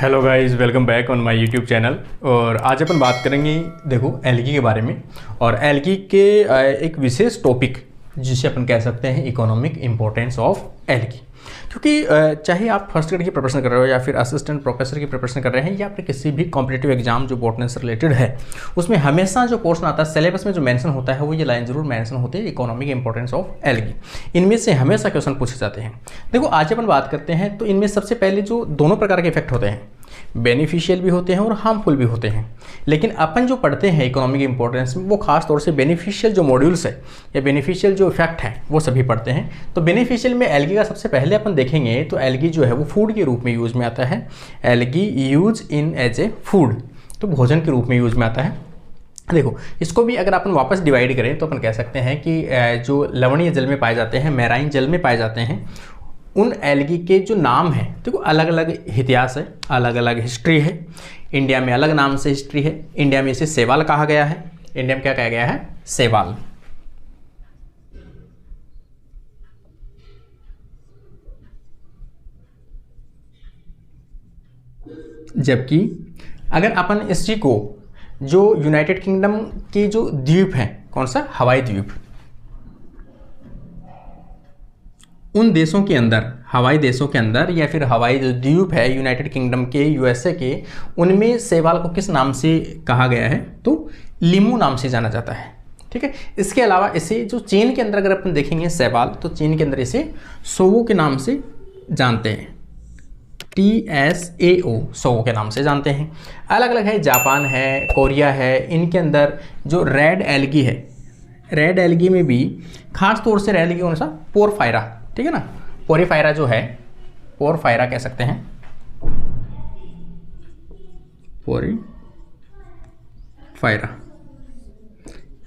Hello guys, welcome back on my YouTube channel. और आज अपन बात करेंगे देखो एल्गी के बारे में। और एल्गी के एक विशेष टॉपिक जिसे अपन कह सकते हैं इकोनॉमिक इम्पोर्टेंस ऑफ एल्गी। क्योंकि चाहे आप फर्स्ट ग्रेड की प्रिपरेशन कर रहे हो या फिर असिस्टेंट प्रोफेसर की प्रिपरेशन कर रहे हैं या फिर किसी भी कॉम्पिटिटिव एग्जाम जो बॉटनी से रिलेटेड है, उसमें हमेशा जो पोर्शन आता है सिलेबस में जो मेंशन होता है वो ये लाइन जरूर मेंशन होती है, इकोनॉमिक इंपॉर्टेंस ऑफ एल्गी। इनमें से हमेशा क्वेश्चन पूछे जाते हैं। देखो आज अपन बात करते हैं तो इनमें सबसे पहले जो दोनों प्रकार के इफेक्ट होते हैं, बेनिफिशियल भी होते हैं और हार्मफुल भी होते हैं। लेकिन अपन जो पढ़ते हैं इकोनॉमिक इंपॉर्टेंस में वो खास तौर से बेनिफिशियल जो मॉड्यूल्स है या बेनिफिशियल जो इफेक्ट है वो सभी पढ़ते हैं। तो बेनिफिशियल में एल्गी का सबसे पहले अपन देखेंगे तो एल्गी जो है वो फूड के रूप में यूज में आता है। Algae use in as a food, तो भोजन के रूप में यूज में आता है। देखो इसको भी अगर अपन वापस डिवाइड करें तो अपन कह सकते हैं कि जो लवणीय जल में पाए जाते हैं, मैराइन जल में पाए जाते हैं, उन एल्गी के जो नाम है देखो अलग अलग इतिहास है, अलग अलग हिस्ट्री है। इंडिया में अलग नाम से हिस्ट्री है। इंडिया में इसे सेवाल कहा गया है। इंडिया में क्या कहा गया है? सेवाल। जबकि अगर अपन इसी को जो यूनाइटेड किंगडम के जो द्वीप हैं, कौन सा? हवाई द्वीप, उन देशों के अंदर, हवाई देशों के अंदर या फिर हवाई जो द्वीप है यूनाइटेड किंगडम के, यूएसए के, उनमें सेवाल को किस नाम से कहा गया है? तो लिमू नाम से जाना जाता है। ठीक है। इसके अलावा इसे जो चीन के अंदर अगर अपन देखेंगे सेवाल, तो चीन के अंदर इसे सोवो के नाम से जानते हैं। TSAO, सोवो के नाम से जानते हैं। अलग अलग है, जापान है, कोरिया है, इनके अंदर जो रेड एल्गी है, रेड एल्गी में भी खास तौर से रेड एल्गी कौन सा? पोरफायरा। ठीक है ना, पोरीफायरा जो है, पोरफायरा कह सकते हैं, पोरीफायरा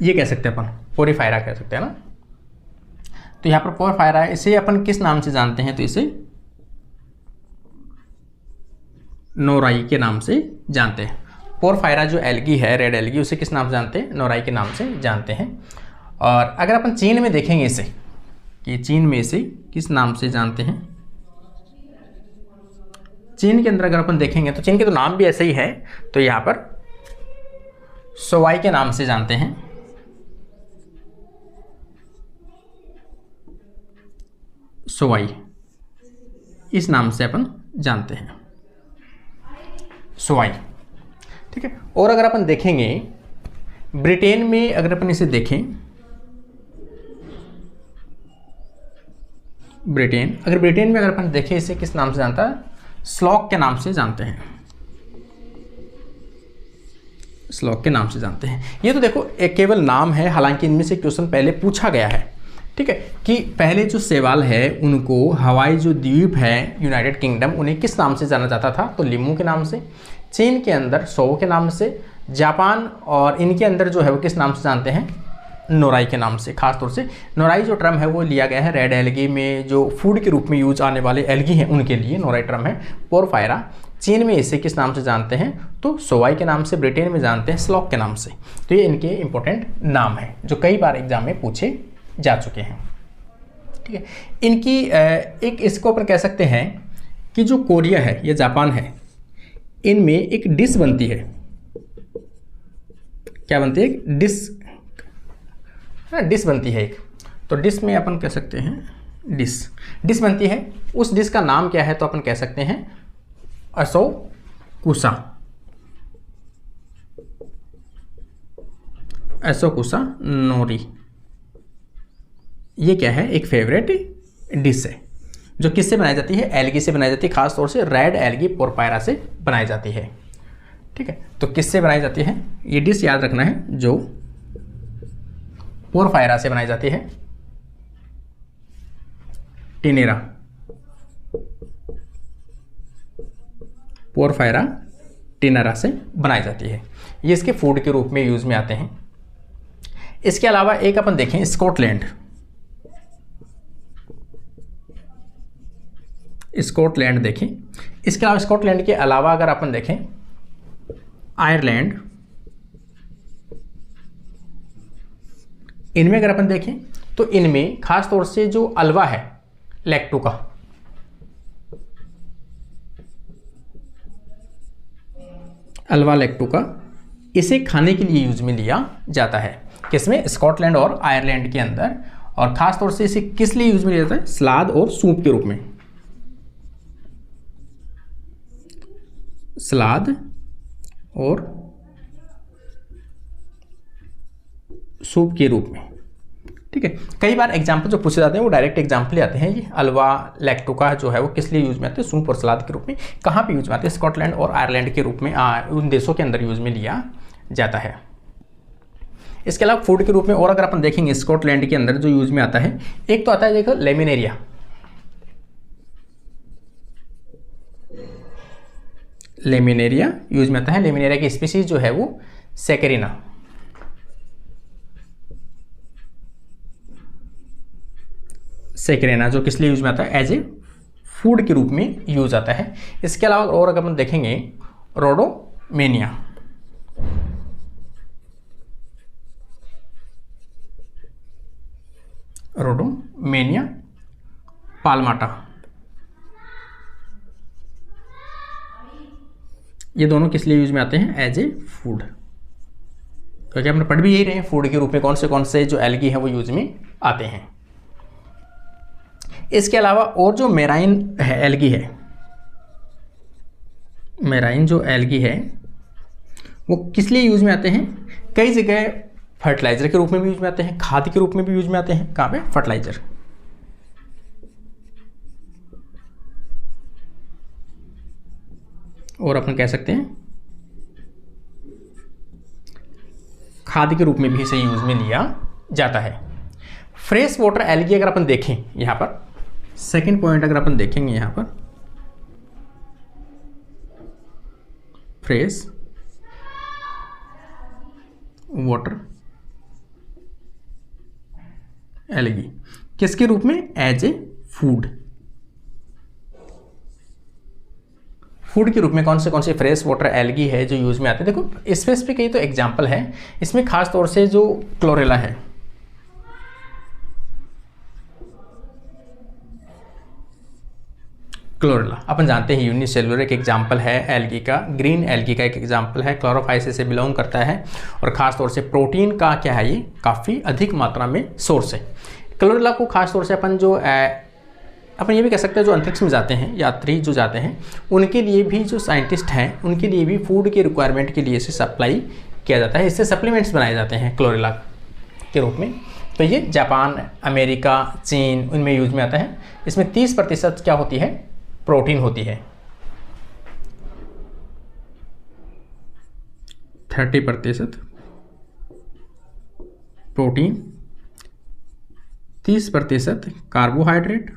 ये कह सकते हैं अपन, पोरीफायरा कह सकते हैं ना। तो यहाँ पर पोरफायरा है, इसे अपन किस नाम से जानते हैं? तो इसे नोराई के नाम से जानते हैं। पोरफायरा जो एल्गी है, रेड एल्गी, उसे किस नाम से जानते हैं? नोराई के नाम से जानते हैं। और अगर अपन चीन में देखेंगे इसे, कि चीन में इसे किस नाम से जानते हैं? चीन के अंदर अगर अपन देखेंगे तो चीन के तो नाम भी ऐसे ही है, तो यहाँ पर सोवाई के नाम से जानते हैं। सोवाई, इस नाम से अपन जानते हैं, सोवाई। ठीक है। और अगर अपन देखेंगे ब्रिटेन में, अगर अपन इसे देखें, ब्रिटेन में अगर अपन देखें इसे किस नाम से जानता है? स्लॉक के नाम से जानते हैं, स्लॉक के नाम से जानते हैं। ये तो देखो एक केवल नाम है, हालांकि इनमें से क्वेश्चन पहले पूछा गया है। ठीक है, कि पहले जो सेवाल है उनको हवाई जो द्वीप है यूनाइटेड किंगडम, उन्हें किस नाम से जाना जाता था? तो लिमू के नाम से। चीन के अंदर सोवो के नाम से। जापान और इनके अंदर जो है वो किस नाम से जानते हैं? नोराई के नाम से। खास तौर से नोराई जो टर्म है वो लिया गया है रेड एल्गी में, जो फूड के रूप में यूज आने वाले एल्गी हैं उनके लिए नोराई टर्म है। पोरफायरा, चीन में इसे किस नाम से जानते हैं? तो सोवाई के नाम से। ब्रिटेन में जानते हैं स्लॉक के नाम से। तो ये इनके इंपॉर्टेंट नाम हैं जो कई बार एग्जाम में पूछे जा चुके हैं। ठीक है। इनकी एक इसको अपन कह सकते हैं कि जो कोरिया है या जापान है, इनमें एक डिश बनती है। क्या बनती है? एक डिश बनती है एक। तो डिश में अपन कह सकते हैं डिश बनती है। उस डिश का नाम क्या है? तो अपन कह सकते हैं असोकुसा, असोकुसा नोरी। ये क्या है? एक फेवरेट डिश है जो किससे बनाई जाती है? एल्गी से बनाई जाती है। खास तौर से रेड एल्गी पोरफायरा से बनाई जाती है। ठीक है। तो किससे बनाई जाती है? ये डिश याद रखना है, जो पोरफायरा से बनाई जाती है। टिनेरा, पोरफायरा टिनेरा से बनाई जाती है। ये इसके फूड के रूप में यूज में आते हैं। इसके अलावा एक अपन देखें स्कॉटलैंड, स्कॉटलैंड देखें। इसके अलावा स्कॉटलैंड के अलावा अगर अपन देखें आयरलैंड, इनमें अगर अपन देखें तो इनमें खास तौर से जो अलवा है लैक्टो का, अल्वा लैक्टुका, इसे खाने के लिए यूज में लिया जाता है। किसमें? स्कॉटलैंड और आयरलैंड के अंदर। और ख़ास तौर से इसे किस लिए यूज में लिया जाता है? सलाद और सूप के रूप में। सलाद और सूप के रूप में, ठीक है। कई बार एग्जाम्पल जो पूछे जाते हैं वो डायरेक्ट एग्जाम्पल आते हैं। ये अल्वा लैक्टुका जो है वो किस लिए यूज में आते हैं? सूप और सलाद के रूप में। कहाँ पे यूज में आते हैं? स्कॉटलैंड और आयरलैंड के रूप में, उन देशों के अंदर यूज में लिया जाता है। इसके अलावा फूड के रूप में और अगर अपन देखेंगे स्कॉटलैंड के अंदर जो यूज में आता है, एक तो आता है देखो लेमिनेरिया। लेमिनेरिया यूज में आता है। लेमिनेरिया की स्पीसीज जो है वो सेकेरिना। सेकेरिना जो किस लिए यूज में आता है? एज ए फूड के रूप में यूज आता है। इसके अलावा और अगर हम देखेंगे रोडोमेनिया। रोडोमेनिया पाल्माटा, ये दोनों किस लिए यूज में आते हैं? As a food. क्योंकि हमने पढ़ भी यही रहे हैं फूड के रूप में कौन से जो एल्गी हैं वो यूज में आते हैं। इसके अलावा और जो मेराइन है एल्गी है, मेराइन जो एल्गी है वो किस लिए यूज में आते हैं? कई जगह फर्टिलाइजर के रूप में भी यूज में आते हैं, खाद के रूप में भी यूज में आते हैं। कहाँ पे? फर्टिलाइजर। और अपन कह सकते हैं खाद के रूप में भी इसे यूज में लिया जाता है। फ्रेश वाटर एल्गी अगर अपन देखें यहां पर, सेकंड पॉइंट अगर अपन देखेंगे यहां पर, फ्रेश वाटर एल्गी किसके रूप में? As a food. फूड के रूप में कौन से फ्रेश वाटर एल्गी है जो यूज में आते हैं? देखो स्पेसिफिक ये तो एग्जांपल है, इसमें खास तौर से जो क्लोरेला है, क्लोरेला अपन जानते हैं यूनिसेलुलर एक एग्जांपल है एल्गी का, ग्रीन एल्गी का एक एग्जांपल है, क्लोरोफाइसी से बिलोंग करता है और ख़ास तौर से प्रोटीन का क्या है, ये काफ़ी अधिक मात्रा में सोर्स है। क्लोरेला को खास तौर से अपन जो अपन ये भी कह सकते हैं जो अंतरिक्ष में जाते हैं, यात्री जो जाते हैं, उनके लिए भी जो साइंटिस्ट हैं उनके लिए भी फूड के रिक्वायरमेंट के लिए इसे सप्लाई किया जाता है। इससे सप्लीमेंट्स बनाए जाते हैं क्लोरेला के रूप में। तो ये जापान, अमेरिका, चीन उनमें यूज में आता है। इसमें 30% क्या होती है? प्रोटीन होती है। 30% प्रोटीन, 30% कार्बोहाइड्रेट,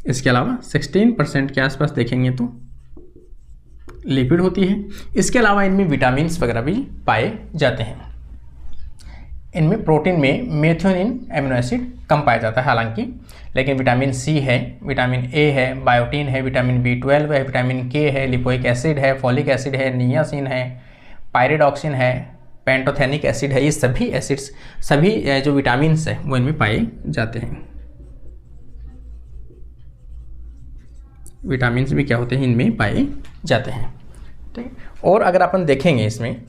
इसके अलावा 16% के आसपास देखेंगे तो लिपिड होती है। इसके अलावा इनमें विटामिन वगैरह भी पाए जाते हैं। इनमें प्रोटीन में मेथियोनिन एमिनो एसिड कम पाया जाता है हालांकि, लेकिन विटामिन सी है, विटामिन ए है, बायोटीन है, विटामिन B12 है, विटामिन के है, लिपोइक एसिड है, फॉलिक एसिड है, नियासिन है, पायरिडॉक्सिन है, पेंटोथेनिक एसिड है। ये सभी एसिड्स, सभी जो विटामिन है वो इनमें पाए जाते हैं। विटामिन भी क्या होते हैं? इनमें पाए जाते हैं। ठीक है। और अगर अपन देखेंगे इसमें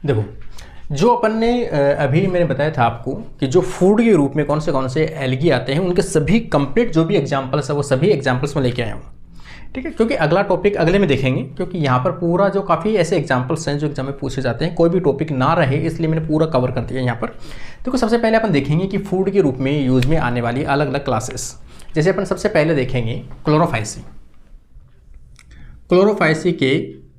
देखो, जो अपन ने अभी मैंने बताया था आपको कि जो फूड के रूप में कौन से एल्गी आते हैं उनके सभी कंप्लीट जो भी एग्जांपल्स है वो सभी एग्जांपल्स में लेके आया हूँ। ठीक है, क्योंकि अगला टॉपिक अगले में देखेंगे, क्योंकि यहाँ पर पूरा जो काफ़ी ऐसे एग्जांपल्स हैं जो एग्जाम में पूछे जाते हैं, कोई भी टॉपिक ना रहे इसलिए मैंने पूरा कवर कर दिया यहाँ पर। देखो सबसे पहले अपन देखेंगे कि फूड के रूप में यूज में आने वाली अलग अलग क्लासेस। जैसे अपन सबसे पहले देखेंगे क्लोरोफाइसी। क्लोरोफाइसी के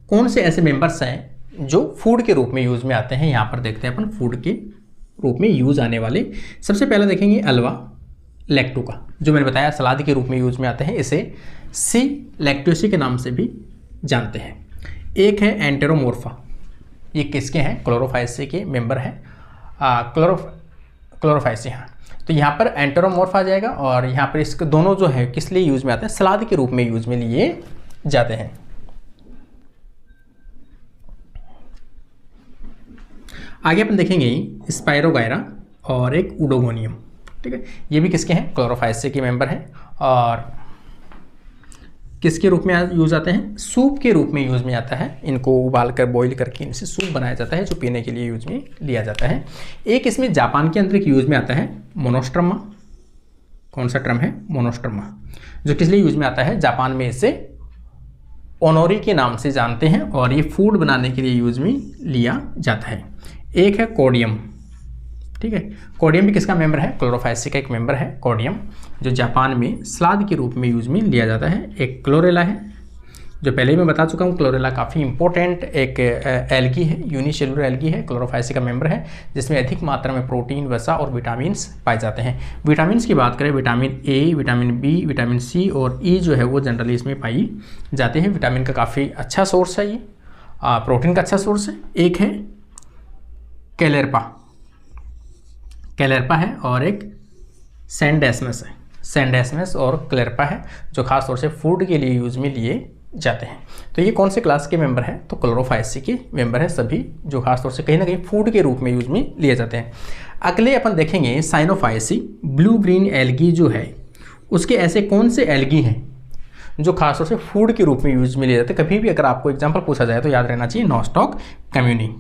कौन से ऐसे मेंबर्स हैं जो फूड के रूप में यूज में आते हैं? यहाँ पर देखते हैं अपन फूड के रूप में यूज आने वाले। सबसे पहले देखेंगे अल्वा लैक्टुका, जो मैंने बताया सलाद के रूप में यूज में आते हैं। इसे सी लैक्टोसी के नाम से भी जानते हैं। एक है एंटेरोमोर्फा, ये किसके हैं? क्लोरोफाइसी के मेंबर हैं। क्लोरोफाइसी, हाँ। तो यहाँ पर एंटेरोमोर्फा आ जाएगा और यहाँ पर इसके दोनों जो है किस लिए यूज में आते हैं? सलाद के रूप में यूज में लिए जाते हैं। आगे अपन देखेंगे स्पायरोगायरा और एक उडोमोनियम, ठीक है। ये भी किसके हैं, क्लोरोफाइसेसी के मेंबर हैं और किसके रूप में यूज आते हैं, सूप के रूप में यूज में आता है। इनको उबाल कर बॉईल करके इनसे सूप बनाया जाता है जो पीने के लिए यूज में लिया जाता है। एक इसमें जापान के अंदर एक यूज में आता है मोनोस्ट्रमा, कौन सा टर्म है, मोनोस्ट्रमा, जो किस लिए यूज में आता है, जापान में इसे ओनोरी के नाम से जानते हैं और ये फूड बनाने के लिए यूज में लिया जाता है। एक है कोडियम, ठीक है। कोडियम भी किसका मेंबर है, क्लोरोफाइसेसी का एक मेंबर है कोडियम, जो जापान में सलाद के रूप में यूज में लिया जाता है। एक क्लोरेला है, जो पहले ही मैं बता चुका हूँ, क्लोरेला काफ़ी इंपॉर्टेंट एक एल्गी है, यूनिसेलुलर एल्गी है, क्लोरोफाइसेसी का मेंबर है, जिसमें अधिक मात्रा में प्रोटीन, वसा और विटामिन पाए जाते हैं। विटामिन की बात करें, vitamin A, vitamin B, vitamin C और ई जो है वो जनरली इसमें पाई जाते हैं। विटामिन का काफ़ी अच्छा सोर्स है ये, प्रोटीन का अच्छा सोर्स है। एक है कैलेरपा है और एक सैंडेस्मस है, सैंडेस्मस और क्लेरपा है, जो खास तौर से फूड के लिए यूज में लिए जाते हैं। तो ये कौन से क्लास के मेंबर हैं, तो क्लोरोफाइसेसी के मेंबर है सभी, जो खास तौर से कहीं ना कहीं फूड के रूप में यूज में लिए जाते हैं। अगले अपन देखेंगे साइनोफाइसेसी, ब्लू ग्रीन एल्गी जो है उसके ऐसे कौन से एल्गी हैं जो खासतौर से फूड के रूप में यूज में लिए जाते हैं। कभी भी अगर आपको एग्जाम्पल पूछा जाए तो याद रहना चाहिए नॉस्टॉक कम्युनी।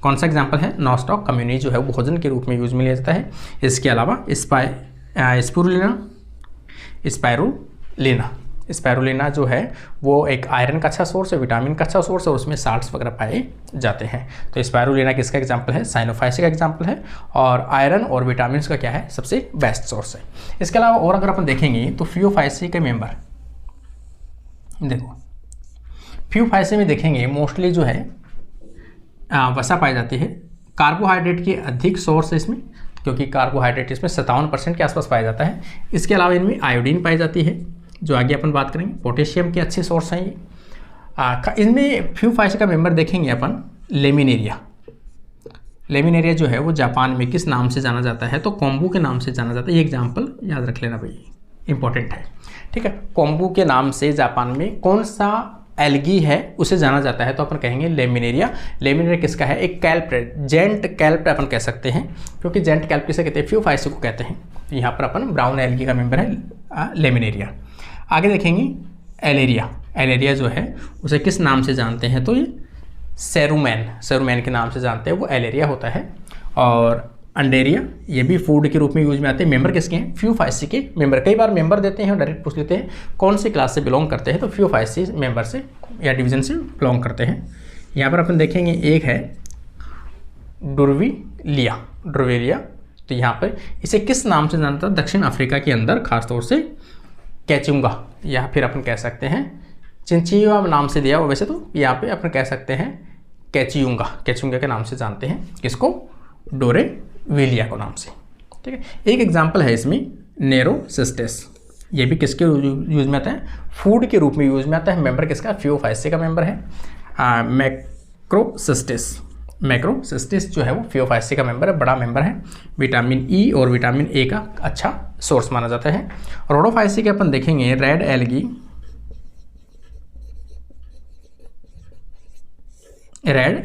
कौन सा एग्जाम्पल है, नॉस्टॉक कम्युनी जो है वो भोजन के रूप में यूज में लिया जाता है। इसके अलावा स्पायरुलिना जो है वो एक आयरन का अच्छा सोर्स है, विटामिन का अच्छा सोर्स है और उसमें साल्ट्स वगैरह पाए जाते हैं। तो स्पायरुलिना किसका एग्जाम्पल है, साइनोफाइसेसी का एग्जाम्पल है और आयरन और विटामिन का क्या है, सबसे बेस्ट सोर्स है। इसके अलावा और अगर अपन देखेंगे तो फियोफाइसेसी के मेंबर, देखो फियोफाइसेसी में देखेंगे मोस्टली जो है वसा पाई जाती है। कार्बोहाइड्रेट की अधिक सोर्स है इसमें, क्योंकि कार्बोहाइड्रेट इसमें 57% के आसपास पाया जाता है। इसके अलावा इनमें आयोडीन पाई जाती है, जो आगे अपन बात करेंगे। पोटेशियम के अच्छे सोर्स हैं ये। इनमें फियोफाइसेसी का मेंबर देखेंगे अपन लेमिनेरिया। लेमिनेरिया जो है वो जापान में किस नाम से जाना जाता है, तो कोम्बू के नाम से जाना जाता है। ये एग्जाम्पल याद रख लेना भाई, इंपॉर्टेंट है, ठीक है। कोम्बू के नाम से जापान में कौन सा एल्गी है उसे जाना जाता है, तो अपन कहेंगे लेमिनेरिया। लेमिनेरिया किसका है, एक कैल्प है, जेंट कैल्प अपन कह सकते हैं, क्योंकि जेंट कैल्प किसे कहते हैं, फियोफाइसेसी को कहते हैं। तो यहाँ पर अपन ब्राउन एल्गी का मेंबर है लेमिनेरिया। आगे देखेंगे एलेरिया। एलेरिया जो है उसे किस नाम से जानते हैं, तो ये सेरुमैन के नाम से जानते हैं, वो एलेरिया होता है। और अंडेरिया, ये भी फूड के रूप में यूज में आते हैं। मेंबर किसके हैं, फियोफाइसेसी के मेंबर। कई बार मेंबर देते हैं और डायरेक्ट पूछ लेते हैं कौन सी क्लास से बिलोंग करते हैं, तो फियोफाइसेसी मेंबर से या डिवीजन से बिलोंग करते हैं। यहाँ पर अपन देखेंगे एक है डुरविलिया। तो यहाँ पर इसे किस नाम से जानता है, दक्षिण अफ्रीका के अंदर खासतौर से कैचुंगा, या फिर अपन कह सकते हैं चिंचिया नाम से दिया हुआ, वैसे तो यहाँ पे अपन कह सकते हैं कैचुंगा के नाम से जानते हैं। किसको, डोरेविलिया को नाम से, ठीक है। एक एग्जाम्पल है इसमें नेरोसिस्टेस, ये भी किसके यूज में आता है, फूड के रूप में यूज में आता है। मेंबर किसका, फियोफाइसेसी का मेंबर है। मैक्रोसिस्टिस जो है वो फियोफाइसेसी का मेंबर है, बड़ा मेंबर है। विटामिन ई और विटामिन ए का अच्छा सोर्स माना जाता है। रोडोफाइसेसी के अपन देखेंगे रेड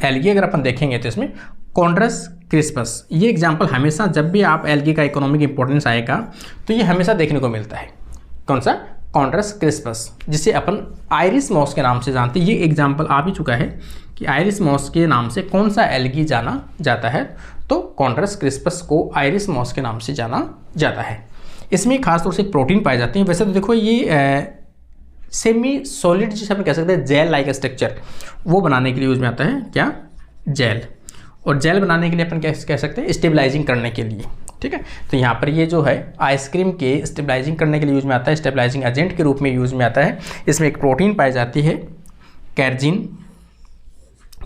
एल्गी अगर अपन देखेंगे तो इसमें कॉन्ड्रस क्रिस्पस, ये एग्जाम्पल हमेशा जब भी आप एल्गी का इकोनॉमिक इंपॉर्टेंस आएगा तो ये हमेशा देखने को मिलता है। कौन सा, कॉन्ड्रस क्रिस्पस, जिसे अपन आयरिस मॉस के नाम से जानते हैं। ये एग्जाम्पल आ भी चुका है कि आयरिस मॉस के नाम से कौन सा एल्गी जाना जाता है, तो कॉन्ड्रस क्रिस्पस को आयरिस मॉस के नाम से जाना जाता है। इसमें खासतौर से प्रोटीन पाए जाते हैं। वैसे तो देखो ये सेमी सॉलिड जिसे अपन कह सकते हैं जेल लाइक स्ट्रक्चर, वो बनाने के लिए यूज में आता है, क्या, जेल। और जेल बनाने के लिए अपन कह सकते हैं स्टेबलाइजिंग करने के लिए, ठीक है। तो यहाँ पर ये जो है आइसक्रीम के स्टेबलाइजिंग करने के लिए यूज में आता है, स्टेबलाइजिंग एजेंट के रूप में यूज में आता है। इसमें एक प्रोटीन पाई जाती है कैरजिन,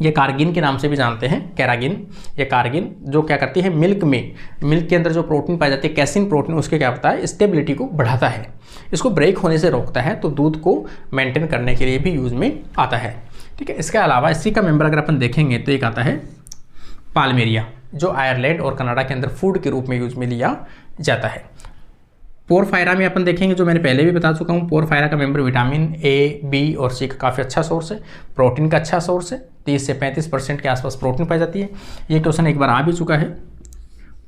ये कारगिन के नाम से भी जानते हैं, कैरागिन। ये कारगिन जो क्या करती है, मिल्क के अंदर जो प्रोटीन पाई जाती है कैसिन प्रोटीन, उसके क्या होता है, स्टेबिलिटी को बढ़ाता है, इसको ब्रेक होने से रोकता है, तो दूध को मेंटेन करने के लिए भी यूज में आता है, ठीक है। इसके अलावा इसी का मेंबर अगर अपन देखेंगे तो एक आता है पाल्मेरिया, जो आयरलैंड और कनाडा के अंदर फूड के रूप में यूज में लिया जाता है। पोरफायरा में अपन देखेंगे, जो मैंने पहले भी बता चुका हूँ, पोरफायरा का मेंबर विटामिन ए, बी और सी का काफ़ी अच्छा सोर्स है, प्रोटीन का अच्छा सोर्स है, 30 से 35% के आसपास प्रोटीन पाई जाती है। ये क्वेश्चन एक बार आ भी चुका है,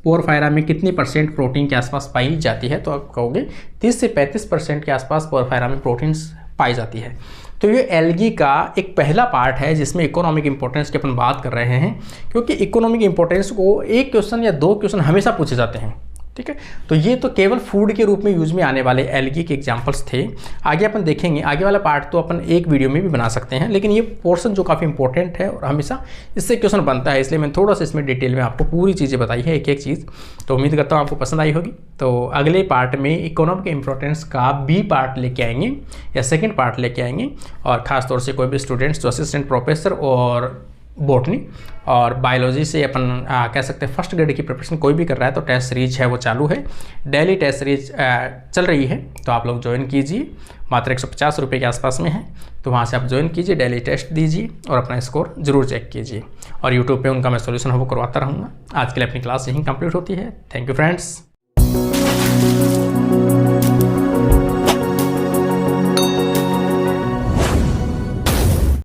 पोरफायरा में कितनी परसेंट प्रोटीन के आसपास पाई जाती है, तो आप कहोगे 30 से 35% के आसपास पोरफायरा में प्रोटीन्स पाई जाती है। तो ये एल्गी का एक पहला पार्ट है जिसमें इकोनॉमिक इंपॉर्टेंस की अपन बात कर रहे हैं, क्योंकि इकोनॉमिक इंपॉर्टेंस को एक क्वेश्चन या दो क्वेश्चन हमेशा पूछे जाते हैं, ठीक है। तो ये तो केवल फूड के रूप में यूज में आने वाले एल्गी के एग्जांपल्स थे। आगे अपन देखेंगे, आगे वाला पार्ट तो अपन एक वीडियो में भी बना सकते हैं, लेकिन ये पोर्शन जो काफ़ी इंपॉर्टेंट है और हमेशा इससे क्वेश्चन बनता है, इसलिए मैंने थोड़ा सा इसमें डिटेल में आपको पूरी चीज़ें बताई है, एक एक चीज़। तो उम्मीद करता हूँ आपको पसंद आई होगी। तो अगले पार्ट में इकोनॉमिक इंपॉर्टेंस का बी पार्ट लेके आएंगे या सेकेंड पार्ट लेके आएंगे, और ख़ासतौर से कोई भी स्टूडेंट्स जो असिस्टेंट प्रोफेसर और बॉटनी और बायोलॉजी से अपन कह सकते हैं फर्स्ट ग्रेड की प्रिपरेशन कोई भी कर रहा है, तो टेस्ट सीरीज है वो चालू है, डेली टेस्ट सीरीज चल रही है। तो आप लोग ज्वाइन कीजिए, मात्र 150 रुपये के आसपास में है, तो वहाँ से आप ज्वाइन कीजिए, डेली टेस्ट दीजिए और अपना स्कोर जरूर चेक कीजिए। और यूट्यूब पे उनका मैं सोल्यूशन वो करवाता रहूँगा। आज के लिए अपनी क्लास यहीं कंप्लीट होती है। Thank you friends.